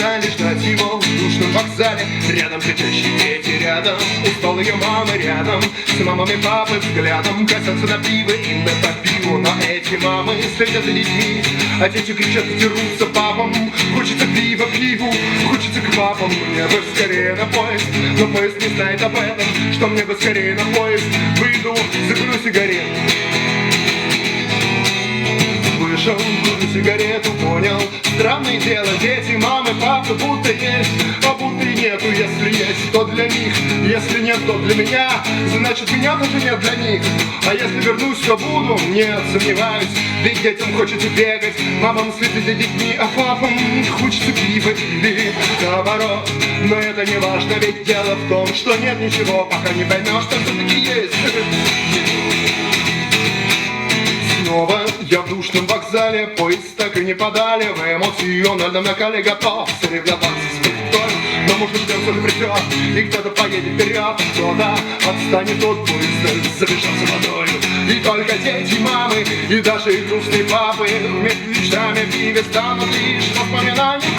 ожидали ждать его в душном вокзале. Рядом кричащие дети, рядом устал ее мамы, рядом с мамами папы взглядом косятся на пиво и на попиву. Но эти мамы следят за детьми, а дети кричат и дерутся папам. Хочется пива, пиву, хочется к папам. Мне бы скорее на поезд, но поезд не знает об этом, что мне бы скорее на поезд. Выйду, закурю сигарет. Вышел, курю сигарету, понял. Странное дело, дети, мамы, папы будто есть, а будто и нету. Если есть, то для них, если нет, то для меня. Значит, меня тоже нет для них. А если вернусь, то буду, нет, сомневаюсь. Ведь детям хочется бегать, мамам следить за детьми, а папам хочется пива или наоборот. Но это не важно, ведь дело в том, что нет ничего, пока не поймешь, что все-таки есть. Снова я в душном вокзале, поезд так и не подали. В эмоциональном накале готов соревноваться с victory. Но может быть все же придет, и кто-то поедет вперед, кто-то отстанет от поезда, забежался водой. И только дети, мамы, и даже и грустные папы вместе с мечтами в пиве станут лишь воспоминания.